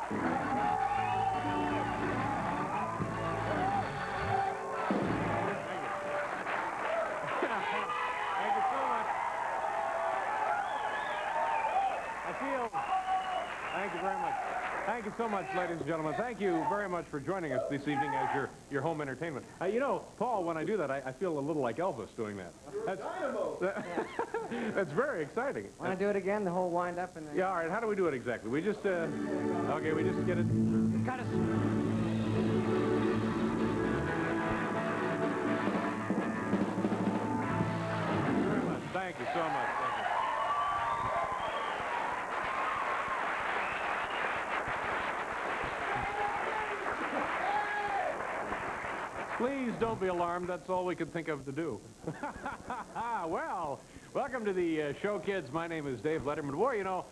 Thank you very much. Thank you so much, ladies and gentlemen. Thank you very much for joining us this evening as your home entertainment. You know, Paul, when I do that, I feel a little like Elvis doing that. That's very exciting. Want to do it again, the whole wind-up? And yeah, all right. How do we do it exactly? We just, okay, we just get it. Cut us. Thank you so much. Thank you. Please don't be alarmed. That's all we could think of to do. Well, welcome to the show, kids. My name is Dave Letterman. Boy, you know,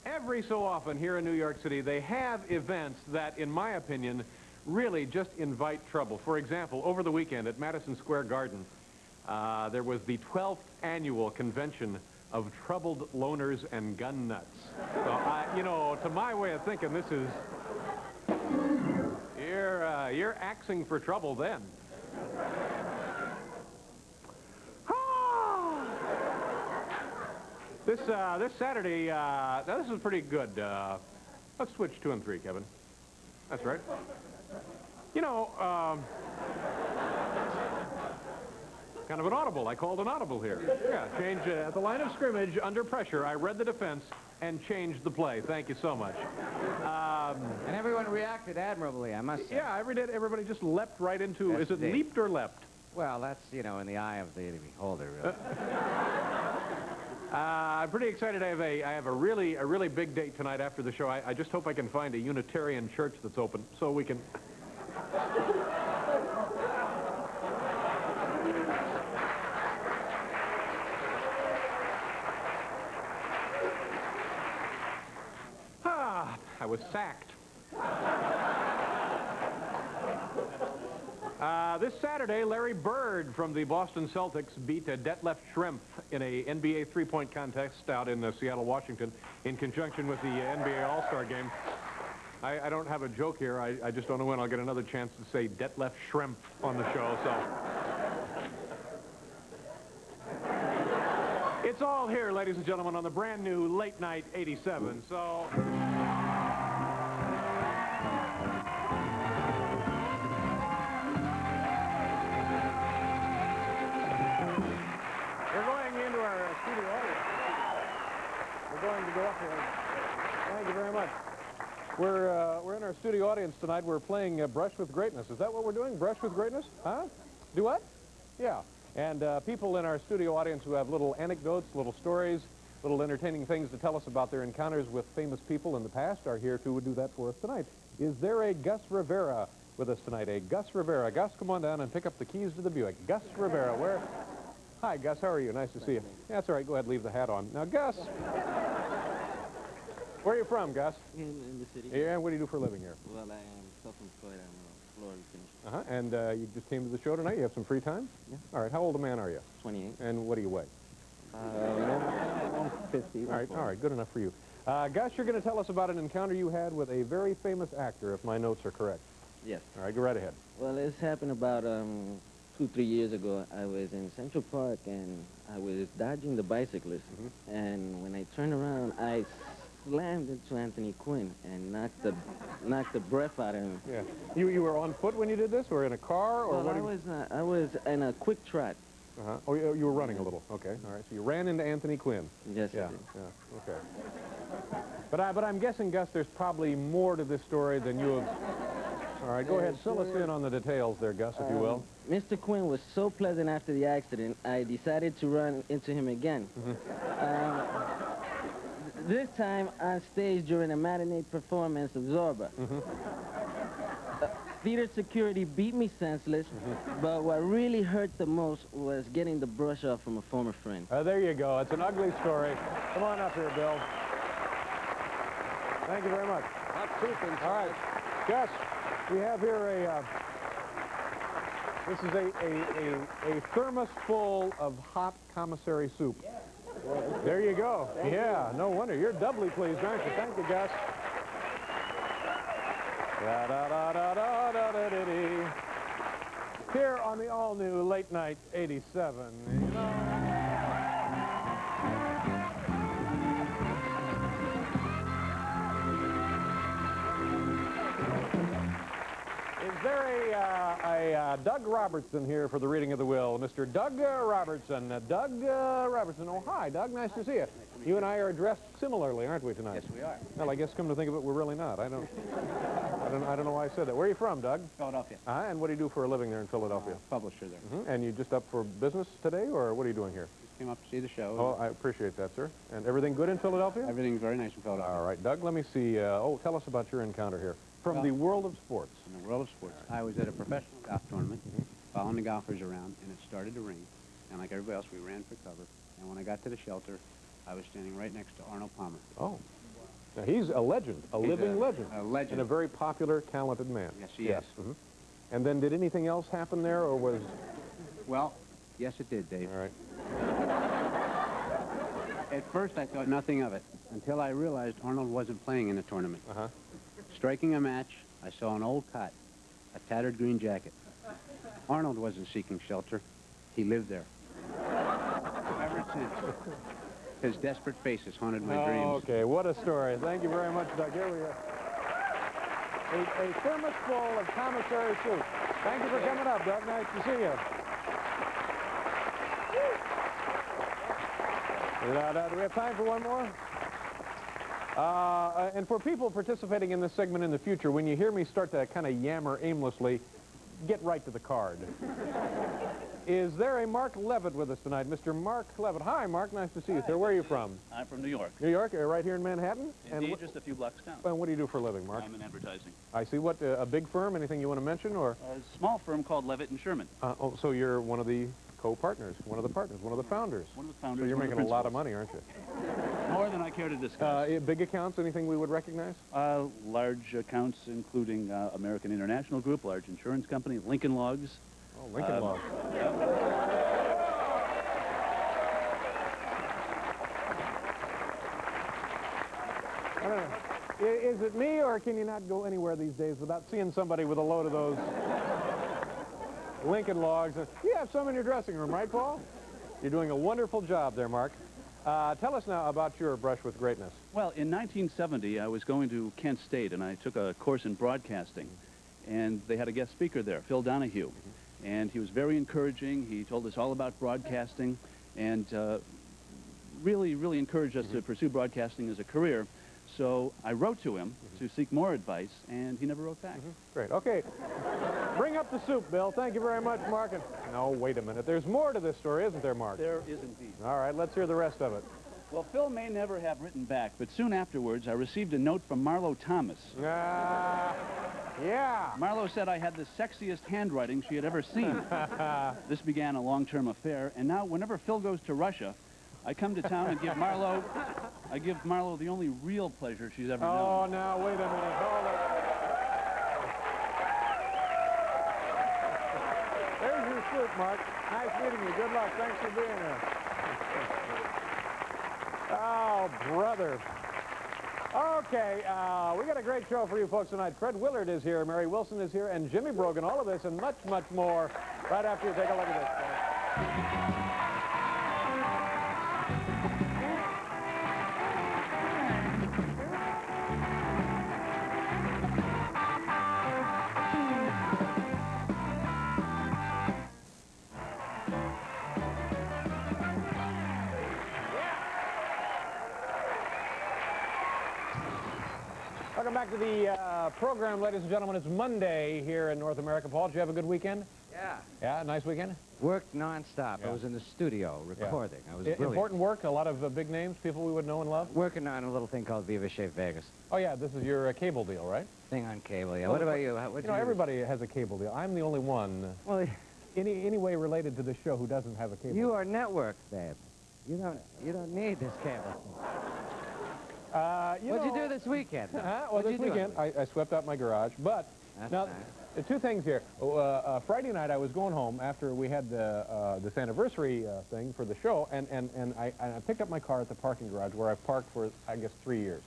every so often here in New York City, they have events that, in my opinion, really just invite trouble. For example, over the weekend at Madison Square Garden, there was the 12th annual convention of troubled loners and gun nuts. So, you know, to my way of thinking, this is... You're axing for trouble then. This Saturday, now this is pretty good. Let's switch 2 and 3, Kevin. That's right. You know, kind of an audible. I called an audible here. Yeah, change at the line of scrimmage, under pressure. I read the defense and changed the play. Thank you so much. And everyone reacted admirably, I must say. Yeah, everybody just leapt right into, Yes, is it indeed. leaped or leapt? Well, that's, you know, in the eye of the beholder, really. I'm pretty excited. I have a really big date tonight after the show. I just hope I can find a Unitarian church that's open so we can... I was sacked. This Saturday, Larry Bird from the Boston Celtics beat Detlef Schrempf in a NBA three-point contest out in Seattle, Washington, in conjunction with the NBA All-Star Game. I don't have a joke here. I just don't know when I'll get another chance to say Detlef Schrempf on the show, so... It's all here, ladies and gentlemen, on the brand new Late Night 87, so... Going to go up here. Thank you very much. We're in our studio audience tonight. We're playing Brush with Greatness. Is that what we're doing? Brush with Greatness? Huh? Do what? Yeah. And people in our studio audience who have little anecdotes, little stories, little entertaining things to tell us about their encounters with famous people in the past are here to do that for us tonight. Is there a Gus Rivera with us tonight? A Gus Rivera. Gus, come on down and pick up the keys to the Buick. Gus Rivera, where... Hi, Gus. How are you? Nice to see you. Yeah, that's all right. Go ahead. Leave the hat on. Now, Gus... Where are you from, Gus? In the city. Yeah, and what do you do for a living here? Well, I am self-employed. I'm a floor finisher. Uh-huh. And you just came to the show tonight? You have some free time? Yeah. All right. How old a man are you? 28. And what do you weigh? 150. All right. Good enough for you. Gus, you're going to tell us about an encounter you had with a very famous actor, if my notes are correct. Yes. All right. Go right ahead. Well, this happened about 2-3 years ago. I was in Central Park, and I was dodging the bicyclist. Mm-hmm. And when I turned around, I slammed into Anthony Quinn and knocked the breath out of him. Yeah. You were on foot when you did this, or in a car, or well, what? I was in a quick trot. Uh-huh. Oh, you were running a little. Okay. All right. So you ran into Anthony Quinn. Yes, Yeah. I did. Yeah. Okay. But I'm guessing, Gus, there's probably more to this story than you have. All right. Go ahead. Fill us in on the details there, Gus, if you will. Mr. Quinn was so pleasant after the accident, I decided to run into him again. Mm-hmm. This time on stage during a matinee performance of Zorba. Mm-hmm. Theater security beat me senseless, mm-hmm. But what really hurt the most was getting the brush off from a former friend. There you go. It's an ugly story. Come on up here, Bill. Thank you very much. All right. Gus, we have here this is a thermos full of hot commissary soup. Yeah. There you go. Yeah, no wonder. You're doubly pleased, aren't you? Thank you, Gus. Da-da-da-da-da-da-da-dee. Here on the all-new Late Night 87. You know. Is there a Doug Robertson here for the reading of the will? Mr. Doug Robertson. Doug Robertson. Oh, hi, Doug. Nice to see you. You and I are dressed similarly, aren't we, tonight? Yes, we are. Well, I guess come to think of it, we're really not. I don't know why I said that. Where are you from, Doug? Philadelphia. And what do you do for a living there in Philadelphia? Publisher there. And you just up for business today, or what are you doing here? Just came up to see the show. Oh, I appreciate that, sir. And everything good in Philadelphia? Everything's very nice in Philadelphia. All right, Doug, let me see. Tell us about your encounter here. From Well, the world of sports. In the world of sports, I was at a professional golf tournament, following the golfers around, and it started to rain. And like everybody else, we ran for cover. And when I got to the shelter, I was standing right next to Arnold Palmer. Oh. Now, he's a legend, a living legend. A legend. And a very popular, talented man. Yes, he is. And then did anything else happen there, or was... Well, yes, it did, Dave. All right. At first, I thought nothing of it, until I realized Arnold wasn't playing in the tournament. Striking a match, I saw an old cot, a tattered green jacket. Arnold wasn't seeking shelter. He lived there. Ever since, his desperate faces haunted my dreams. Okay, what a story. Thank you very much, Doug. Here we are. A thermos full of commissary soup. Thank you for coming up, Doug. Nice to see you. Do we have time for one more? And for people participating in this segment in the future, when you hear me start to kind of yammer aimlessly, get right to the card. Is there a Mark Levitt with us tonight? Mr. Mark Levitt. Hi, Mark. Nice to see you, sir. Where are you from? I'm from New York. New York? Right here in Manhattan? Indeed, just a few blocks down. And what do you do for a living, Mark? I'm in advertising. I see. What, a big firm? Anything you want to mention, or? A small firm called Levitt and Sherman. Oh, so you're one of the co-partners, one of the partners, one of the founders. One of the founders. So you're one of making the a lot of money, aren't you? More than I care to discuss. Big accounts, anything we would recognize? Large accounts, including American International Group, large insurance company, Lincoln Logs. Oh, Lincoln Logs. I don't know. Is it me, or can you not go anywhere these days without seeing somebody with a load of those Lincoln Logs? You have some in your dressing room, right, Paul? You're doing a wonderful job there, Mark. Tell us now about your brush with greatness. Well, in 1970, I was going to Kent State, and I took a course in broadcasting. And they had a guest speaker there, Phil Donahue. And he was very encouraging. He told us all about broadcasting and really, really encouraged us to pursue broadcasting as a career. So I wrote to him to seek more advice, and he never wrote back. Great. Okay. Bring up the soup, Bill. Thank you very much, Mark. No, wait a minute. There's more to this story, isn't there, Mark? There is indeed. All right, let's hear the rest of it. Well, Phil may never have written back, but soon afterwards, I received a note from Marlo Thomas. Yeah. Marlo said I had the sexiest handwriting she had ever seen. This began a long-term affair, and now whenever Phil goes to Russia, I come to town and give Marlo the only real pleasure she's ever known. Oh, now, wait a minute. Hold it. There's your soup, Mark. Nice meeting you. Good luck. Thanks for being here. Oh, brother. Okay, we got a great show for you folks tonight. Fred Willard is here, Mary Wilson is here, and Jimmy Brogan. All of this and much, much more right after you take a look at this. Welcome back to the program, ladies and gentlemen. It's Monday here in North America. Paul, did you have a good weekend? Yeah. Yeah, nice weekend? Worked nonstop. Yeah. I was in the studio recording. I was Important work, a lot of big names, people we would know and love? working on a little thing called Viva Shave Vegas. Oh, yeah, this is your cable deal, right? Thing on cable, yeah. Well, What about you? You know, everybody has a cable deal. I'm the only one, Well, any way related to this show, who doesn't have a cable you are networked, babe. You don't need this cable. What'd you do this weekend? Well, What'd this you do? weekend, I swept out my garage, but That's now, nice. two things here. Friday night, I was going home after we had this anniversary thing for the show, and I picked up my car at the parking garage where I've parked for, I guess, 3 years.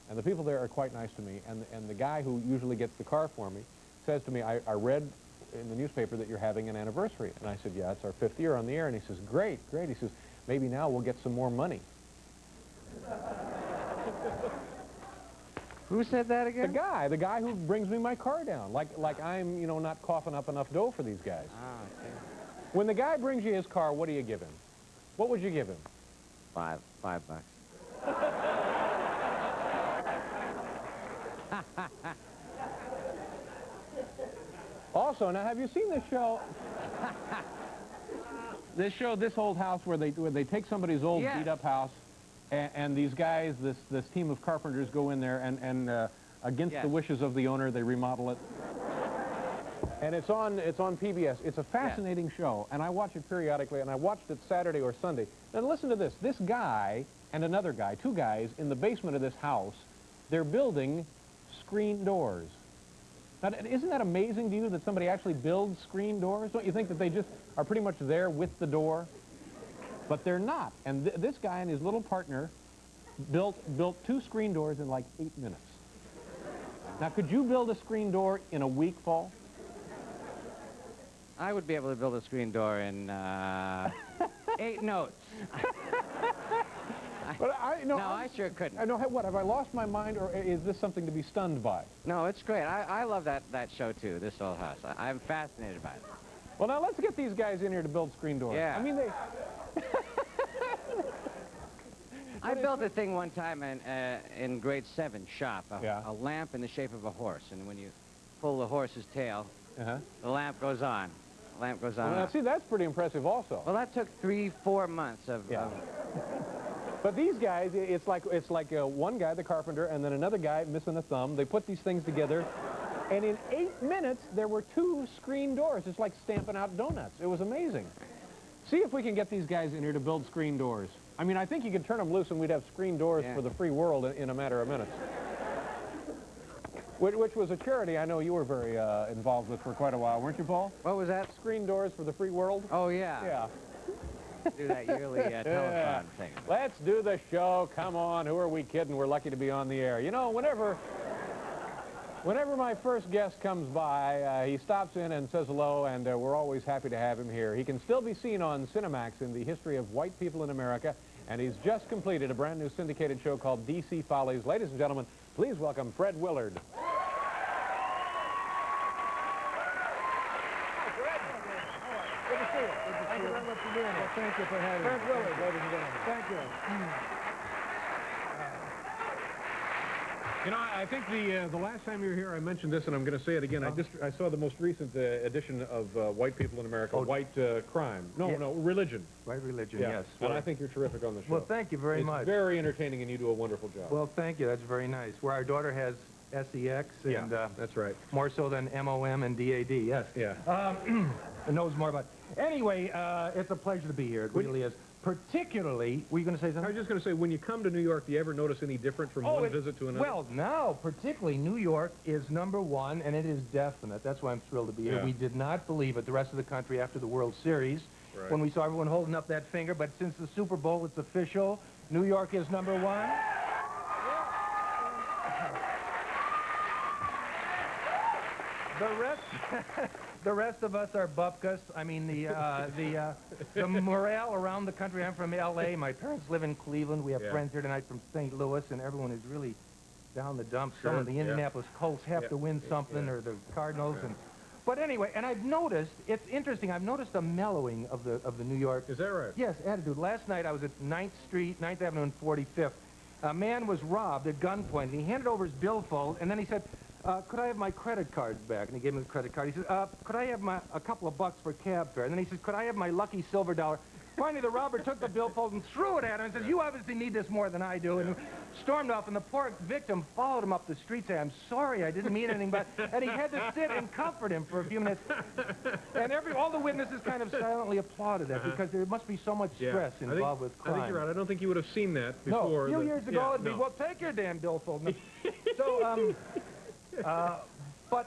And the people there are quite nice to me. And the guy who usually gets the car for me says to me, I read in the newspaper that you're having an anniversary. And I said, yeah, it's our 5th year on the air. And he says, great, great. He says, maybe now we'll get some more money. Who said that again? The guy who brings me my car down. Like I'm, you know, not coughing up enough dough for these guys. Ah, okay. When the guy brings you his car, what do you give him? What would you give him? $5. Also, now have you seen this show? This Old House, where they take somebody's old beat-up house, and these guys, this team of carpenters go in there and against the wishes of the owner, they remodel it. And it's on PBS. It's a fascinating show, and I watch it periodically, and I watched it Saturday or Sunday. Now listen to this. This guy and another guy, 2 guys, in the basement of this house, they're building screen doors. Now, isn't that amazing to you that somebody actually builds screen doors? Don't you think that they just are pretty much there with the door? But they're not. And this guy and his little partner built 2 screen doors in like 8 minutes. Now, could you build a screen door in a week, Paul? I would be able to build a screen door in 8 notes. But I sure couldn't. I know. What, have I lost my mind, or is this something to be stunned by? No, it's great. I love that show, too, This Old House. I'm fascinated by it. Well, now, let's get these guys in here to build screen doors. Yeah. I mean, they... I built a thing one time in grade 7 shop, a lamp in the shape of a horse, and when you pull the horse's tail, the lamp goes on. The lamp goes on. Well, now, see, that's pretty impressive also. Well, that took 3-4 months of... But these guys, it's like one guy, the carpenter, and then another guy missing a thumb. They put these things together, and in 8 minutes, there were 2 screen doors. It's like stamping out donuts. It was amazing. See if we can get these guys in here to build screen doors. I mean, I think you could turn them loose and we'd have screen doors for the free world in a matter of minutes. Which was a charity I know you were very involved with for quite a while, weren't you, Paul? What was that? Screen doors for the free world? Oh, yeah. Yeah. Do that yearly telethon thing. Let's do the show. Come on. Who are we kidding? We're lucky to be on the air. You know, whenever my first guest comes by, he stops in and says hello, and we're always happy to have him here. He can still be seen on Cinemax in the history of white people in America, and he's just completed a brand new syndicated show called DC Follies. Ladies and gentlemen, please welcome Fred Willard. Thank you very much for being here. Well, thank you for having me. Fred Willard, ladies and gentlemen. Thank you. You know, I think the last time you were here, I mentioned this, and I'm going to say it again. I saw the most recent edition of White People in America, White Crime. No, Religion. White Religion, Yeah. yes. And I think you're terrific on the show. Well, thank you very much. It's very entertaining, and you do a wonderful job. Well, thank you. That's very nice. Where our daughter has SEX and that's right. more so than MOM and DAD, yes. Yeah. And knows more about it. Anyway, it's a pleasure to be here. It really is. Particularly, were you going to say something? I was just going to say, when you come to New York, do you ever notice any different from one visit to another? Well, no, particularly New York is #1, and it is definite. That's why I'm thrilled to be here. We did not believe it, the rest of the country, after the World Series, when we saw everyone holding up that finger. But since the Super Bowl, it's official. New York is #1. The rest of us are bupkas. I mean, the morale around the country. I'm from L.A. My parents live in Cleveland. We have friends here tonight from St. Louis, and everyone is really down the dumps. Some of the Indianapolis Colts have to win something, or the Cardinals. But anyway, and I've noticed, it's interesting, I've noticed a mellowing of the New York. Is that right? Yes, attitude. Last night I was at 9th Street, 9th Avenue and 45th. A man was robbed at gunpoint, and he handed over his billfold, and then he said, could I have my credit cards back? And he gave me the credit card. He said, could I have a couple of bucks for cab fare? And then he said, could I have my lucky silver dollar? Finally, the robber took the billfold and threw it at him and said, you obviously need this more than I do, and stormed off. And the poor victim followed him up the street saying, I'm sorry, I didn't mean anything, but... And he had to sit and comfort him for a few minutes. And all the witnesses kind of silently applauded that, because there must be so much stress involved with crime. I think you're right. I don't think you would have seen that before. No, a few years ago, it'd be, well, take your damn billfold. So, but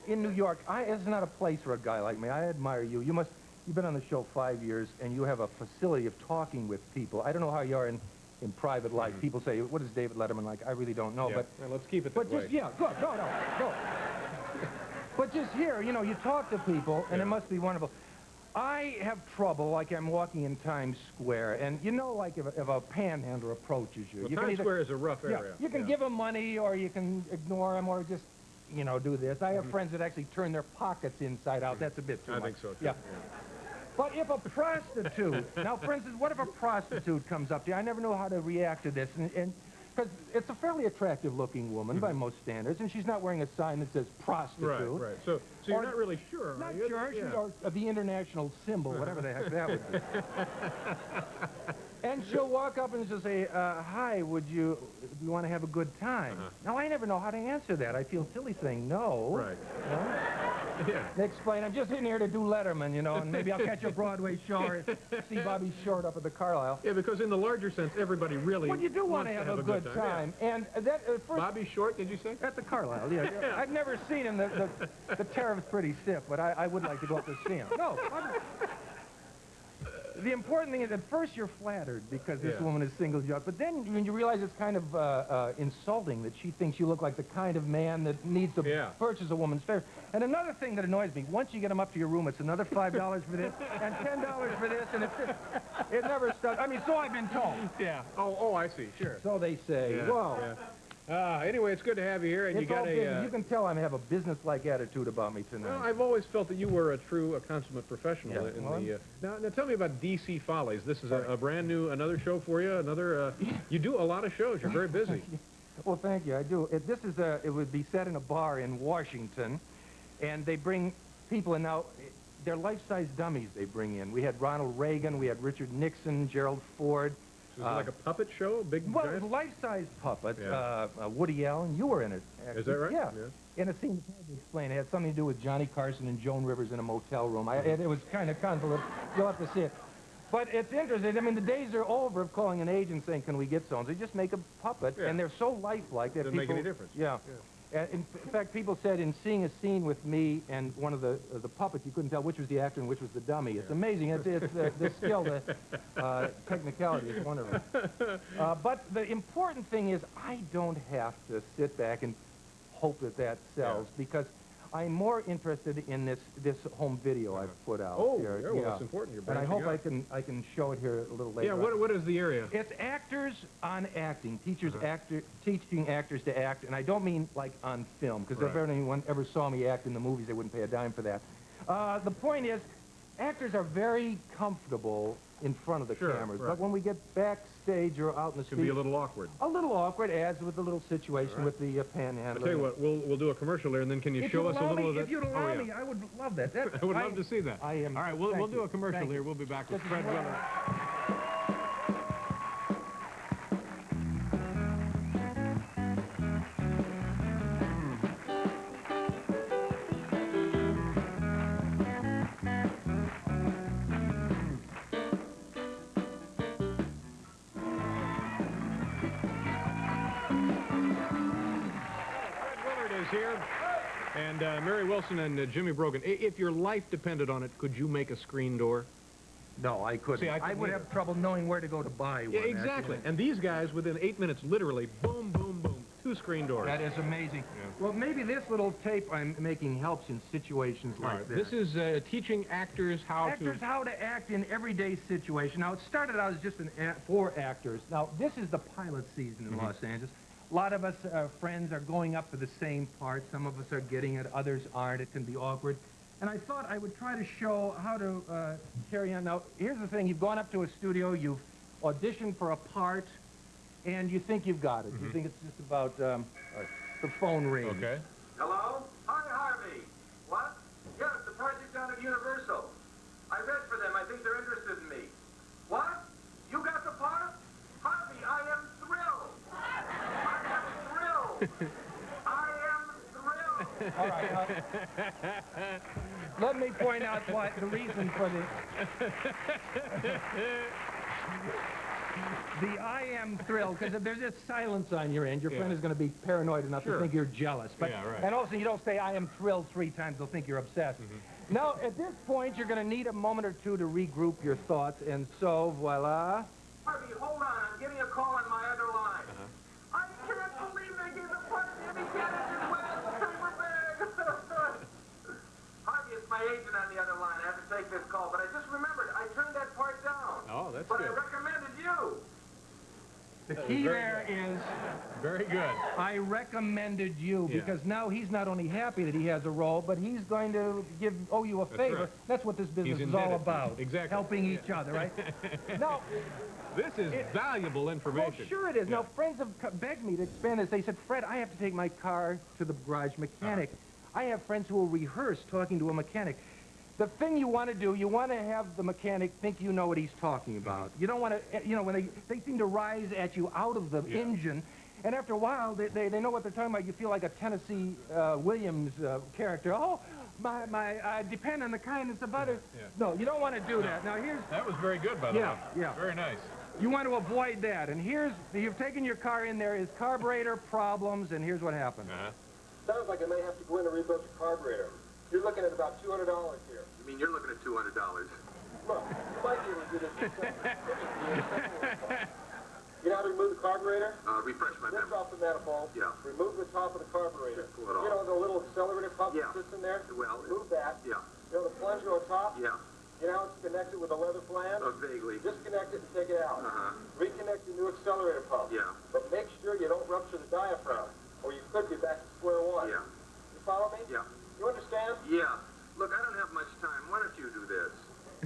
in New York, it's not a place for a guy like me. I admire you. You've been on the show 5 years, and you have a facility of talking with people. I don't know how you are in in private life. People say, what is David Letterman like? I really don't know. Yeah. But Well, let's keep it that way. yeah, go. But just here, you know, you talk to people, and it must be wonderful. I have trouble, like I'm walking in Times Square, and you know, like if a panhandler approaches you. Well, you Times can Square is a rough area. You can give them money, or you can ignore them, or just, you know, do this. I have friends that actually turn their pockets inside out. That's a bit too much. I think so, too. Yeah. But if a prostitute, now, for instance, what if a prostitute comes up to you? I never know how to react to this, and because it's a fairly attractive-looking woman by most standards, and she's not wearing a sign that says prostitute. Right. So you're not really sure, Not are you? sure, Yeah. or the international symbol, whatever the heck that would be. And she'll walk up and she'll say, hi, do you want to have a good time? Now, I never know how to answer that. I feel silly saying no. Right. You know? Yeah. They explain, I'm just in here to do Letterman, you know, and maybe I'll catch a Broadway show or see Bobby Short up at the Carlisle. Yeah, because in the larger sense, everybody really Well, you do want wants to have a good time. Yeah. And that, first, Bobby Short, did you say? at the Carlisle, yeah. I've never seen him. The tariff's pretty stiff, but I would like to go up to see him. No. The important thing is, at first you're flattered because this woman has singled you out, but then when you realize it's kind of insulting that she thinks you look like the kind of man that needs to purchase a woman's favor. And another thing that annoys me, once you get them up to your room, it's another $5 for this and $10 for this, and it never stops. I mean, so I've been told. Yeah. Oh, I see. Sure. So they say. Yeah, Whoa. yeah. Anyway, it's good to have you here, and It's you got all business. You can tell I have a business-like attitude about me tonight. Well, I've always felt that you were a consummate professional in well, the. Now tell me about DC Follies. This is a brand new, another show for you. Another. You do a lot of shows. You're very busy. Well, thank you. I do. It would be set in a bar in Washington, and they bring people in. Now, they're life-size dummies they bring in. We had Ronald Reagan, we had Richard Nixon, Gerald Ford. So is it like a puppet show? Big Well, giant? life-size puppets. Yeah. Woody Allen, you were in it. Actually. Is that right? Yeah. In a scene, it's hard to explain. It had something to do with Johnny Carson and Joan Rivers in a motel room. It was kind of convoluted. You'll have to see it. But it's interesting. I mean, the days are over of calling an agent saying, can we get so-and-so? They just make a puppet, and they're so lifelike that Doesn't make any difference. Yeah. In fact, people said in seeing a scene with me and one of the puppets, you couldn't tell which was the actor and which was the dummy. It's amazing. It's the skill, the technicality is wonderful. But the important thing is I don't have to sit back and hope that sells because I'm more interested in this home video I've put out. Oh, here. well, that's important. You're and I hope branching I can show it here a little later. Yeah, what is the area? It's actors on acting, teaching actors to act, and I don't mean like on film, because if anyone ever saw me act in the movies, they wouldn't pay a dime for that. The point is, actors are very comfortable in front of the cameras, but when we get backstage or out in the street, It can be a little awkward. A little awkward, as with the little situation with the panhandler. I'll tell you what, we'll do a commercial there, and then can you show us a little of that? If you'd allow me, I would love that. I would love to see that. I am. All right, we'll do a commercial Thank here. you. We'll be back with Just Fred one Willard. Here, and Mary Wilson and Jimmy Brogan. If your life depended on it, could you make a screen door? No, I couldn't. See, I I couldn't would either. have trouble knowing where to go to buy one. Yeah, exactly. And these guys, within 8 minutes, literally, boom, boom, boom, 2 screen doors. That is amazing. Well, maybe this little tape I'm making helps in situations like this. This is teaching actors how to act in everyday situation. Now, it started out as just for actors. Now, this is the pilot season in Los Angeles. A lot of us, friends, are going up for the same part. Some of us are getting it, others aren't. It can be awkward. And I thought I would try to show how to carry on. Now, here's the thing. You've gone up to a studio, you've auditioned for a part, and you think you've got it. You think it's just about the phone rings. Okay. Hello? Hi, Harvey. What? Yes, the project down at Universal. I read for them. I think they're interested in me. What? You got the part? Harvey, I am thrilled. I am thrilled. All right. Let me point out what the reason for the I am thrilled, because if there's this silence on your end, your friend is going to be paranoid enough to think you're jealous. But, and also, you don't say I am thrilled 3 times, they'll think you're obsessed. Now, at this point, you're going to need a moment or two to regroup your thoughts, and so, voila. Harvey, hold on. I'm getting a call on my other line. I can't believe they gave the part to me mechanic as well as the paper bag. Harvey, it's my agent on the other line. I have to take this call, but I just remembered I turned that part down. Oh, that's but good. I recommended you. The key there is Very good. I recommended you because now he's not only happy that he has a role, but he's going to owe you a favor. right. That's what this business He's is all indebted. about. Exactly. Helping each other, right? Now, This is valuable well, information. sure it is. Now, friends have begged me to expand this. They said, Fred, I have to take my car to the garage mechanic. I have friends who will rehearse talking to a mechanic. The thing you want to do, you want to have the mechanic think you know what he's talking about. You don't want to, when they seem to rise at you out of the engine, and after a while, they know what they're talking about. You feel like a Tennessee Williams character. Oh, I depend on the kindness of others. No, you don't want to do that. Now, That was very good, by the way. Yeah. Very nice. You want to avoid that. And you've taken your car in, there is carburetor problems, and here's what happened. Sounds like I may have to go in and rebuild your carburetor. You're looking at about $200 here. You mean you're looking at $200? Look, you might be able to do this yourself. You know how to remove the carburetor? Refresh my Lift memory. off the manifold. Yeah. Remove the top of the carburetor. Pull it off. You know the little accelerator pump Yeah. that sits in there? Well, Remove that. Yeah. You know the plunger on top? Yeah. You know how it's connected with a leather flange? Vaguely. Disconnect it and take it out. Reconnect the new accelerator pump. Yeah. But make sure you don't rupture the diaphragm, or you could be back to square one. Yeah. You follow me? Yeah. You understand? Yeah. Look, I don't have much time. Why don't you do this?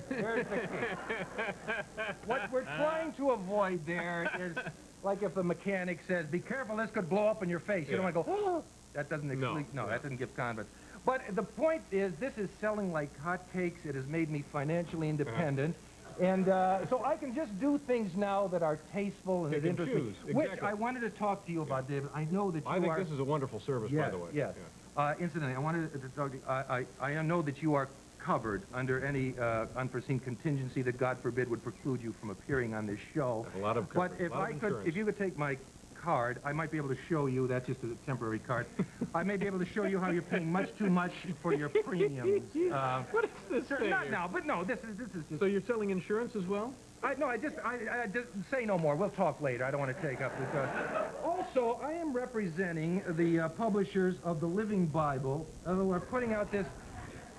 There's the key. What we're trying to avoid there is, like if the mechanic says, be careful, this could blow up in your face. You don't want to go, oh, that doesn't that doesn't give confidence. But the point is, this is selling like hotcakes. It has made me financially independent. And so I can just do things now that are tasteful and that interest me. Which I wanted to talk to you about, David. I know that you I think this is a wonderful service, by the way. Yes. Incidentally, I wanted to talk to you. I know that you are covered under any unforeseen contingency that, God forbid, would preclude you from appearing on this show. A lot of But if you could take my card, I might be able to show you, that's just a temporary card, I may be able to show you how you're paying much too much for your premiums. What is this thing Not here? now, but no, this is just... So you're selling insurance as well? I just say no more. We'll talk later. I don't want to take up this. Also, I am representing the publishers of the Living Bible who are putting out this.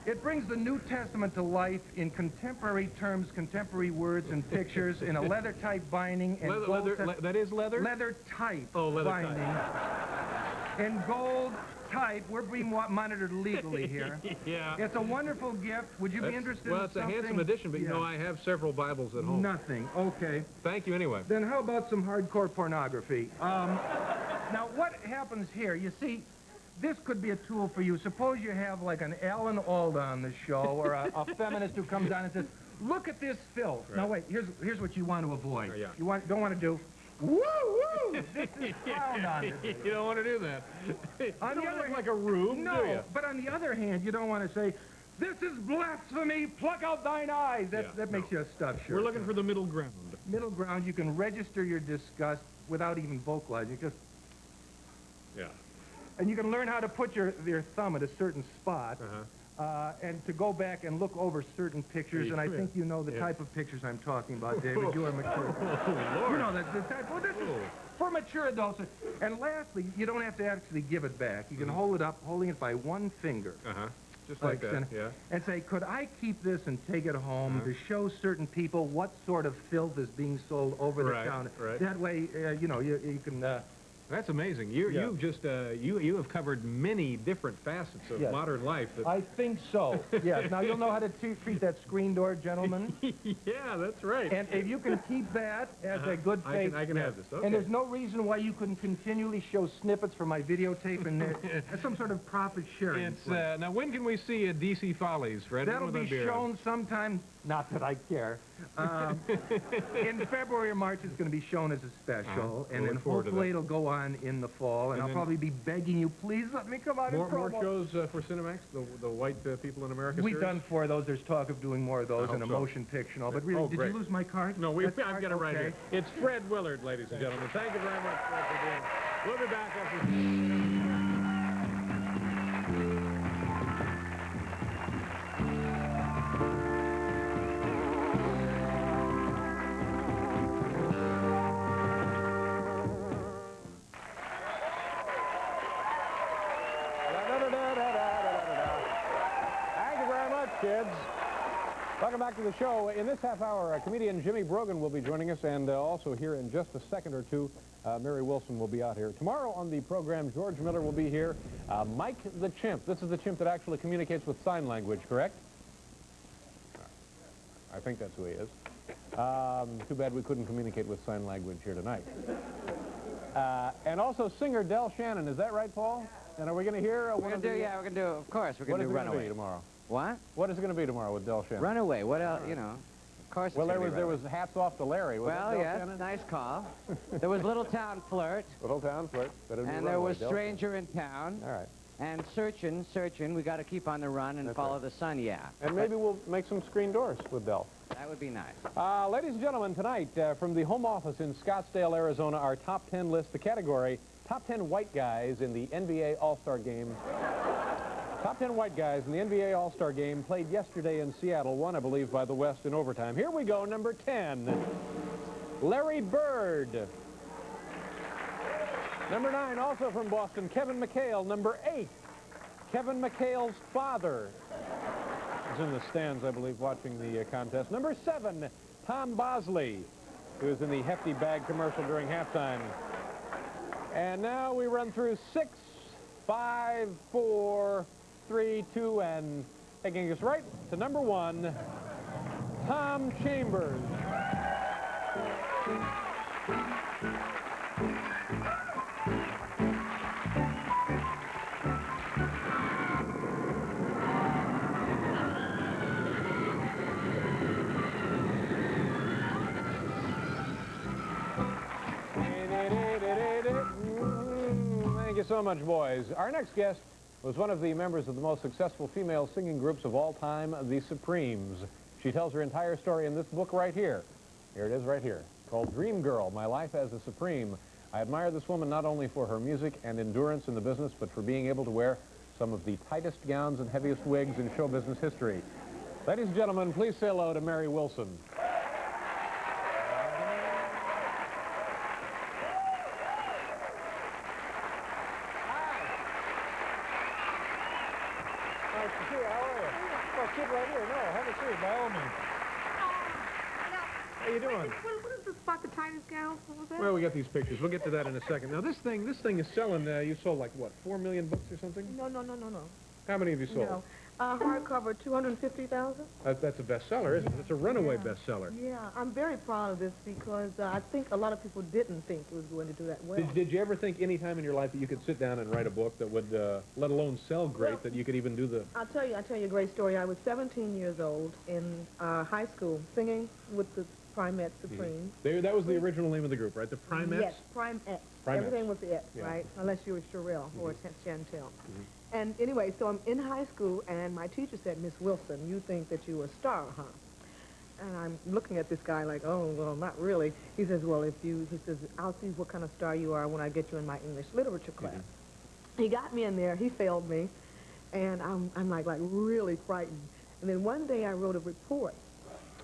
It brings the New Testament to life in contemporary terms, contemporary words and pictures in a leather-type binding and That is leather? Leather-type leather-type. binding in gold type. We're being monitored legally here. Yeah. It's a wonderful gift. Would you be interested in Well, it's a something? handsome edition, but you know, I have several Bibles at home. Nothing. Okay. Thank you anyway. Then how about some hardcore pornography? Now, what happens here, you see, this could be a tool for you. Suppose you have like an Alan Alda on the show or a feminist who comes on and says, look at this filth. Right. Now, wait, here's what you want to avoid. Yeah. You don't want to do, woo, woo, this is frowned on. You don't want to do that. On the other hand, like a rube, do you? But on the other hand, you don't want to say, this is blasphemy, pluck out thine eyes. That makes you a stuffed shirt. We're looking for the middle ground. Middle ground, you can register your disgust without even vocalizing. Just and you can learn how to put your thumb at a certain spot and to go back and look over certain pictures. And I think you know the type of pictures I'm talking about, David. You are mature. Oh, Lord. You know the type. Well, this is for mature adults. And lastly, you don't have to actually give it back. You can hold it up, holding it by one finger. Just like that, yeah. And say, could I keep this and take it home to show certain people what sort of filth is being sold over the counter? Right. That way, you can... That's amazing. You've just you have covered many different facets of modern life. I think so. Yes. Now you'll know how to treat that screen door, gentlemen. Yeah, that's right. And if you can keep that as a good faith, I can have this. Okay. And there's no reason why you couldn't continually show snippets from my videotape and some sort of profit sharing. It's now when can we see a DC Follies, Fred? That'll be shown sometime. Not that I care. In February or March, it's going to be shown as a special, and then hopefully it'll go on in the fall. And I'll probably be begging you, please let me come out and promote. More shows for Cinemax, the white people in America. We've done 4 of those. There's talk of doing more of those in a motion picture and all. But really, did you lose my card? No, I've got it right here. It's Fred Willard, ladies and gentlemen. Thank you very much, Fred, for being. We'll be back after. kids. Welcome back to the show. In this half hour, comedian Jimmy Brogan will be joining us, and also here in just a second or two, Mary Wilson will be out here. Tomorrow on the program, George Miller will be here. Mike the Chimp. This is the chimp that actually communicates with sign language, correct? I think that's who he is. Too bad we couldn't communicate with sign language here tonight. And also singer Del Shannon. Is that right, Paul? And are we going to hear? We're going to do, yeah, we're going to do, of course, we're going to do Runaway. What is it going to be tomorrow? What? What is it going to be tomorrow with Del Shannon? Runaway. What else, you know, of course well, there was hats off to Larry. Was well, that Del yes, Shannon? nice call. There was Little Town Flirt. Little Town Flirt. And there was Stranger in Town. All right. And Searchin'. We got to keep on the run and follow the sun, yeah. And maybe we'll make some screen doors with Del. That would be nice. Ladies and gentlemen, tonight, from the home office in Scottsdale, Arizona, our top 10 list, the category, top 10 white guys in the NBA All-Star Game. Top 10 white guys in the NBA All-Star Game played yesterday in Seattle, won, I believe, by the West in overtime. Here we go, number 10, Larry Bird. Number 9, also from Boston, Kevin McHale. Number 8, Kevin McHale's father. He's in the stands, I believe, watching the contest. Number 7, Tom Bosley, who was in the Hefty Bag commercial during halftime. And now we run through 6, 5, 4, 3, 2, and taking us right to number 1, Tom Chambers. Thank you so much, boys. Our next guest was one of the members of the most successful female singing groups of all time, the Supremes. She tells her entire story in this book right here. Here it is right here, called Dream Girl, My Life as a Supreme. I admire this woman not only for her music and endurance in the business, but for being able to wear some of the tightest gowns and heaviest wigs in show business history. Ladies and gentlemen, please say hello to Mary Wilson. How you doing? What is this about the tightest gowns? What was that? Well, we got these pictures. We'll get to that in a second. Now, this thing is selling. You sold like what, 4 million books or something? No. How many have you sold? No. Hardcover, 250,000. That's a bestseller, isn't it? It's a runaway bestseller. Yeah, I'm very proud of this because I think a lot of people didn't think it was going to do that well. Did you ever think any time in your life that you could sit down and write a book that would, let alone sell great, that you could even do the... I'll tell you a great story. I was 17 years old in high school singing with the Primettes Supremes. That was the original name of the group, right? The Primettes? Yes, Primettes. Everything was the X, right? Unless you were Sherelle or Chantel. And anyway, so I'm in high school, and my teacher said, Miss Wilson, you think that you're a star, huh? And I'm looking at this guy like, oh, well, not really. He says, well, he says, I'll see what kind of star you are when I get you in my English literature class. He got me in there. He failed me, and I'm like really frightened. And then one day I wrote a report,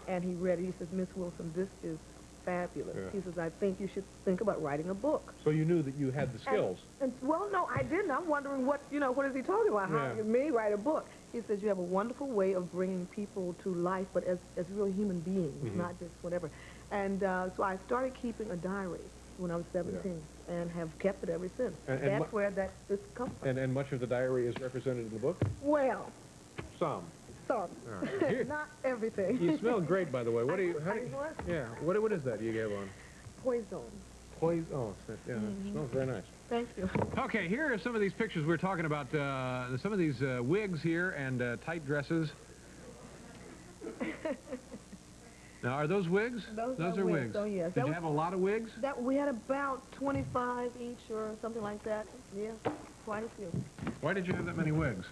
and he read it. He says, Miss Wilson, this is fabulous. Yeah. He says, I think you should think about writing a book. So you knew that you had the skills. Well, no, I didn't. I'm wondering what is he talking about? How me write a book? He says, you have a wonderful way of bringing people to life, but as real human beings, not just whatever. And so I started keeping a diary when I was 17 and have kept it ever since. And that's where this comes from. And much of the diary is represented in the book? Well. Some. Right. Not everything. You smell great, by the way. What is that you gave on? Poison. Poison. Oh, yeah, it smells very nice. Thank you. Okay, here are some of these pictures we're talking about. Some of these wigs here and tight dresses. Now, are those wigs? Those are wigs. Oh, yes. Did you have a lot of wigs? We had about 25 each or something like that. Yeah, quite a few. Why did you have that many wigs?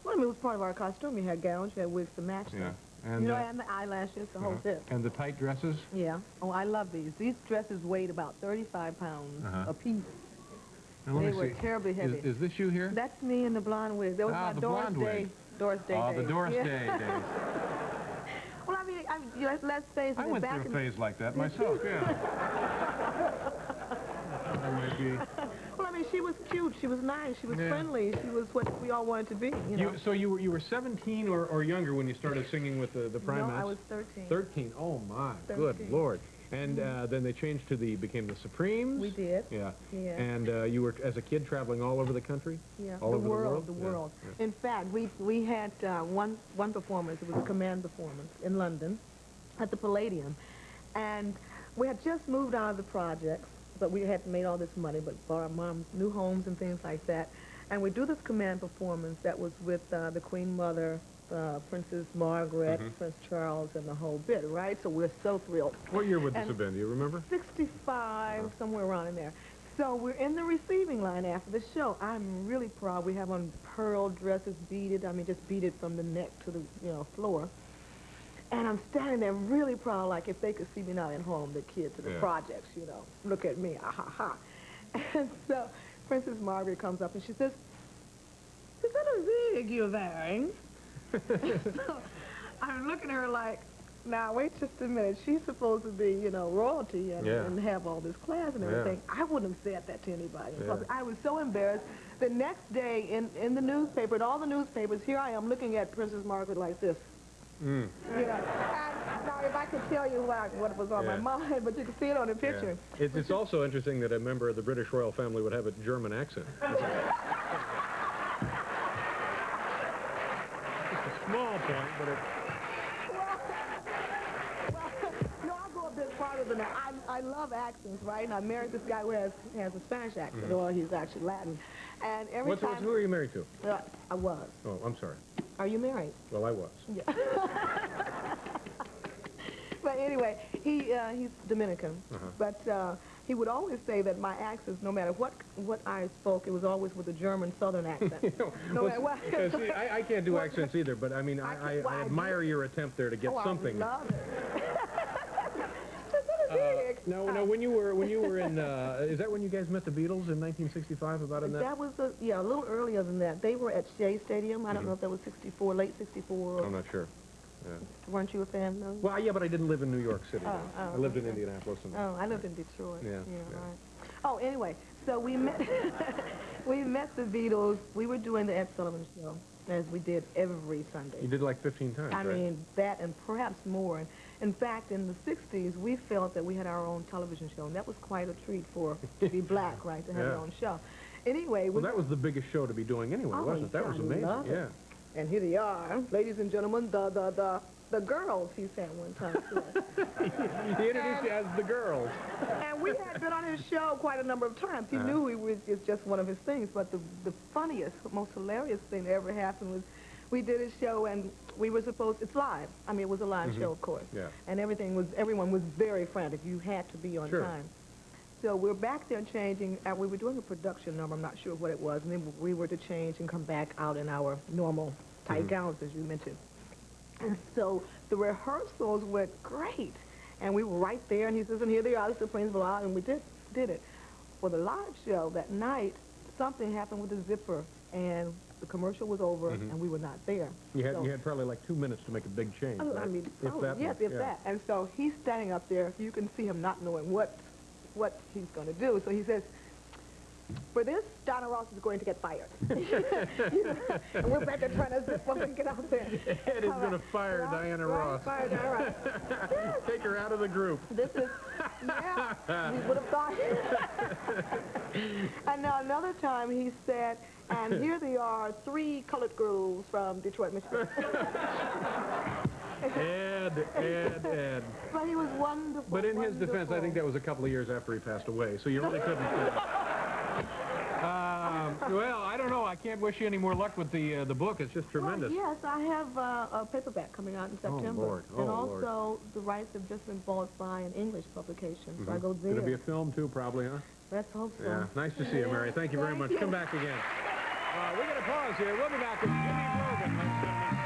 Well, I mean, it was part of our costume. You had gowns, you had wigs to match them. And, and the eyelashes, the whole bit. And the tight dresses? Yeah. Oh, I love these. These dresses weighed about 35 pounds a piece. Now, they were terribly heavy. Is this you here? That's me in the blonde wig. That was my Doris Day. Doris Day days. The Doris Day days. Well, I mean, let's face it. I went through a phase like that myself, yeah. Well, I mean, she was cute. She was nice. She was friendly. She was what we all wanted to be, you know. So you were 17 or younger when you started singing with the Primates? No, I was 13. 13. Oh my, 13. good Lord. And then they changed to became the Supremes. We did. Yeah. Yeah. And you were, as a kid, traveling all over the country? Yeah. All over the world? The world. Yeah. In fact, we had one performance. It was a command performance in London at the Palladium. And we had just moved out of the projects, but we had made all this money, but bought our mom new homes and things like that. And we do this command performance that was with the Queen Mother, Princess Margaret, Prince Charles, and the whole bit, right? So we're so thrilled. What year would this have been? Do you remember? 65, somewhere around in there. So we're in the receiving line after the show. I'm really proud. We have on pearl dresses, beaded. I mean, just beaded from the neck to the floor. And I'm standing there really proud, like if they could see me now at home, the kids at the projects, look at me, ah ha ha. And so Princess Margaret comes up and she says, "Is that a wig you're wearing?" So I'm looking at her like, now wait just a minute. She's supposed to be, royalty and have all this class and everything. I wouldn't have said that to anybody in public. I was so embarrassed. The next day in the newspaper, in all the newspapers, here I am looking at Princess Margaret like this. And now if I could tell you what was on my mind, but you can see it on the picture. It's also interesting that a member of the British royal family would have a German accent. Small point, but it's... No, I'll go a bit farther than that. I love accents, right? And I married this guy who has a Spanish accent, or he's actually Latin. And every time... Who are you married to? I was. Oh, I'm sorry. Are you married? Well, I was. Yeah. But anyway, he's Dominican. But he would always say that my accents, no matter what I spoke, it was always with a German Southern accent. No matter what. See, I can't do accents either, but I mean, I admire your attempt there to get something. I love it. Now, when you were in, is that when you guys met the Beatles in 1965? That was a little earlier than that. They were at Shea Stadium. I don't know if that was 64, late 64. I'm not sure. Yeah. Weren't you a fan, though? Well, yeah, but I didn't live in New York City. I lived in Indianapolis. I lived in Detroit. Yeah. Right. Oh, anyway, so we met the Beatles. We were doing the Ed Sullivan Show, as we did every Sunday. You did like 15 times, I mean, that and perhaps more. In fact, in the 60s, we felt that we had our own television show, and that was quite a treat to be black, right, to have your own show. Anyway... Well, that was the biggest show to be doing anyway, wasn't it? That was amazing, yeah. And here they are, ladies and gentlemen, the girls, he said one time to us. He introduced you as the girls. And we had been on his show quite a number of times. He knew it's just one of his things, but the funniest, most hilarious thing that ever happened was we did a show and we were supposed, it's live. I mean, it was a live show, of course. Yeah. And everyone was very frantic. You had to be on time. So we're back there changing, and we were doing a production number, I'm not sure what it was, and then we were to change and come back out in our normal tight gowns, as you mentioned. And so the rehearsals went great, and we were right there, and he says, and here they are, the Supremes, blah, and we did it. For the live show that night, something happened with the zipper, and the commercial was over, and we were not there. You had probably like 2 minutes to make a big change, right? I mean, if that. And so he's standing up there, you can see him not knowing what he's going to do. So he says, for this, Donna Ross is going to get fired. And we're back there trying to zip up and get out there. Ed is going to fire Diana Ross. Fire Diana Ross. Take her out of the group. This is, we would have thought. And now another time he said, and here they are, 3 colored girls from Detroit, Michigan. Ed. But he was wonderful. But in his defense, I think that was a couple of years after he passed away, so you really couldn't do it. Well, I don't know. I can't wish you any more luck with the book. It's just tremendous. Well, yes, I have a paperback coming out in September. Oh, Lord. And also, the rights have just been bought by an English publication, so I go there. Going to be a film, too, probably, huh? Let's hope so. Yeah. Nice to see you, Mary. Thank you very much. Come back again. We're going to pause here. We'll be back with Jimmy Brogan, ladies and gentlemen.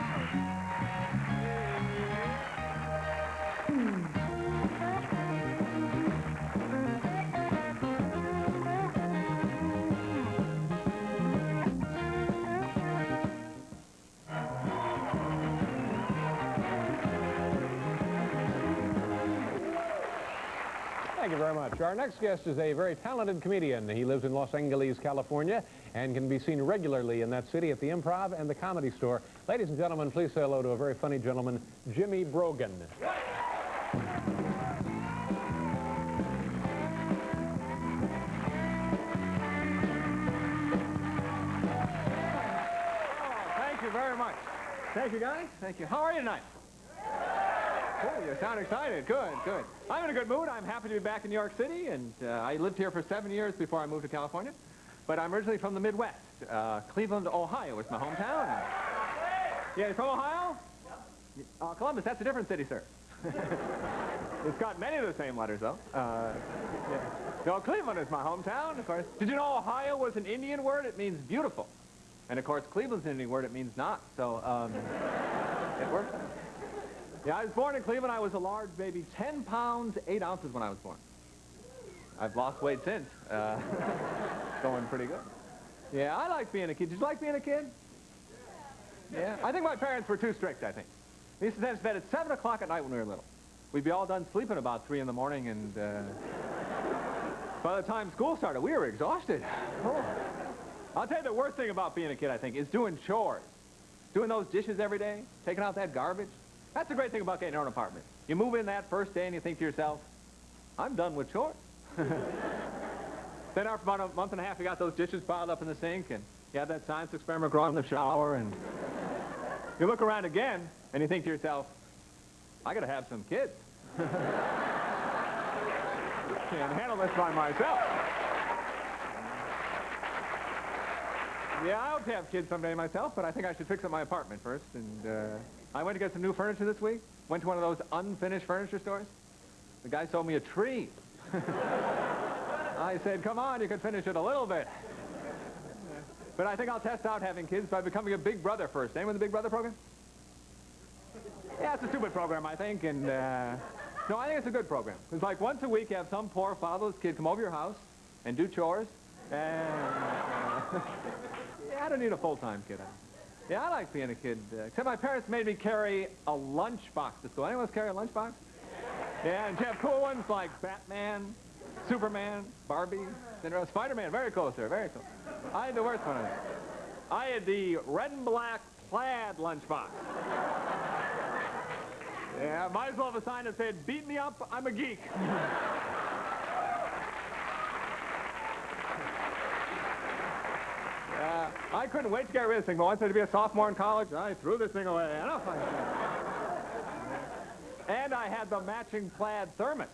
Thank you very much. Our next guest is a very talented comedian. He lives in Los Angeles, California, and can be seen regularly in that city at the Improv and the Comedy Store. Ladies and gentlemen, please say hello to a very funny gentleman, Jimmy Brogan. Thank you very much. Thank you, guys. Thank you. How are you tonight? Cool, you sound excited. Good, good. I'm in a good mood. I'm happy to be back in New York City, and I lived here for 7 years before I moved to California. But I'm originally from the Midwest. Cleveland, Ohio is my hometown. Yeah, you're from Ohio? Columbus, that's a different city, sir. It's got many of the same letters, though. Yeah. No, Cleveland is my hometown, of course. Did you know Ohio was an Indian word? It means beautiful. And, of course, Cleveland's an Indian word. It means not. So, it works. Yeah, I was born in Cleveland. I was a large baby, 10 pounds, 8 ounces when I was born. I've lost weight since. Going pretty good. Yeah, I like being a kid. Did you like being a kid? Yeah. I think my parents were too strict, I think. We used to send us to bed at 7 o'clock at night when we were little. We'd be all done sleeping about 3 in the morning, and by the time school started, we were exhausted. Oh. I'll tell you the worst thing about being a kid, I think, is doing chores. Doing those dishes every day, taking out that garbage. That's the great thing about getting your own apartment. You move in that first day and you think to yourself, I'm done with chores. Then after about a month and a half, you got those dishes piled up in the sink, and you have that science experiment growing in the shower, and you look around again, and you think to yourself, I got to have some kids. Can't handle this by myself. Yeah, I hope to have kids someday myself, but I think I should fix up my apartment first. And I went to get some new furniture this week. Went to one of those unfinished furniture stores. The guy sold me a tree. I said, come on, you can finish it a little bit. But I think I'll test out having kids by becoming a Big Brother first. Anyone in the Big Brother program? Yeah, it's a stupid program, I think. And no, I think it's a good program. It's like once a week you have some poor fatherless kid come over your house and do chores. And yeah, I don't need a full-time kid. Yeah, I like being a kid, except my parents made me carry a lunchbox to school. Anyone else carry a lunchbox? Yeah, and you have cool ones like Batman, Superman, Barbie, Cinderella, Spider-Man. Very cool, sir, very cool. I had the worst one. I had the red and black plaid lunchbox. Yeah, might as well have a sign that said, beat me up, I'm a geek. I couldn't wait to get rid of this thing, but once I had to be a sophomore in college, I threw this thing away. And I had the matching plaid thermos.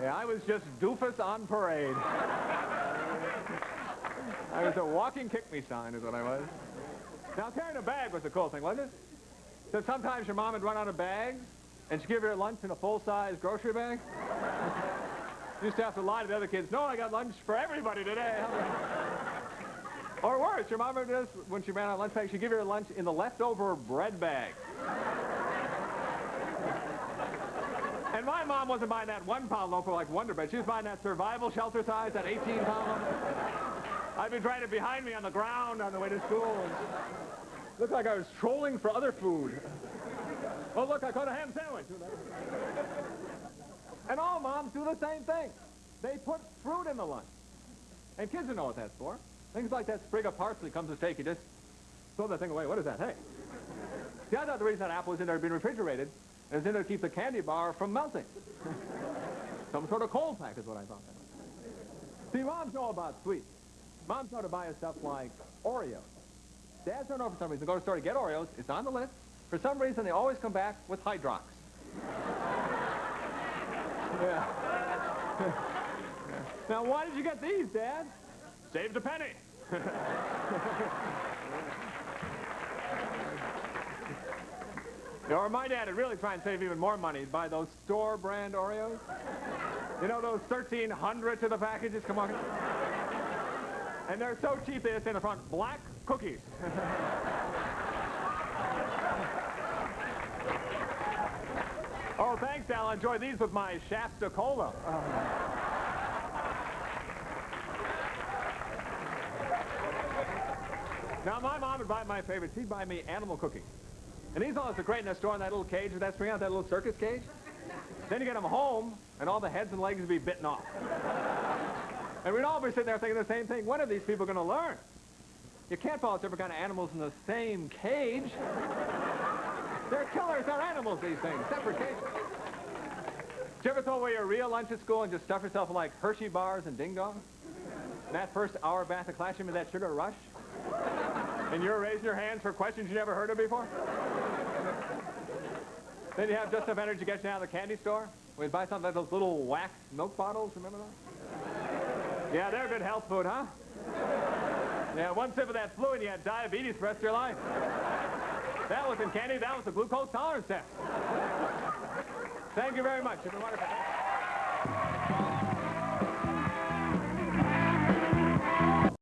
Yeah, I was just doofus on parade. I was a walking kick-me sign is what I was. Now, carrying a bag was a cool thing, wasn't it? So sometimes your mom would run out of bags, and she'd give you lunch in a full-size grocery bag. You used to have to lie to the other kids, no, I got lunch for everybody today. Or worse, your mom would do this when she ran out of lunch bag, she'd give you her lunch in the leftover bread bag. And my mom wasn't buying that 1-pound loaf of like Wonder Bread. She was buying that survival shelter size, that 18-pound loaf. I'd be trying it behind me on the ground on the way to school. And looked like I was trolling for other food. Oh, look, I caught a ham sandwich. And all moms do the same thing. They put fruit in the lunch. And kids don't know what that's for. Things like that sprig of parsley comes to steak. You just throw that thing away. What is that? Hey. See, I thought the reason that apple was in there being refrigerated is in there to keep the candy bar from melting. Some sort of cold pack is what I thought that was. See, moms know about sweets. Moms know to buy us stuff like Oreos. Dads don't know for some reason. Go to the store to get Oreos. It's on the list. For some reason, they always come back with Hydrox. Yeah. Now, why did you get these, Dad? Saved a penny. Or my dad would really try and save even more money. He'd buy those store-brand Oreos. You know those 1,300 to the packages? Come on. And they're so cheap they just say in the front, black cookies. Oh, thanks, Al. I enjoy these with my Shasta Cola. Now, my mom would buy my favorite. She'd buy me animal cookies. And these all look great in that store in that little cage with that string out, that little circus cage. Then you get them home, and all the heads and legs would be bitten off. And we'd all be sitting there thinking the same thing. When are these people going to learn? You can't follow different kind of animals in the same cage. They're killers. They're animals, these things. Separate cages. Did you ever throw away your real lunch at school and just stuff yourself with, like, Hershey bars and Ding Dongs? And that first hour back in class, you remember that sugar rush? And you're raising your hands for questions you never heard of before? Then you have just enough energy to get you out of the candy store. We'd buy something like those little wax milk bottles, remember those? Yeah, they're good health food, huh? Yeah, one sip of that fluid and you had diabetes for the rest of your life. That wasn't candy, that was the glucose tolerance test. Thank you very much. You've been wonderful.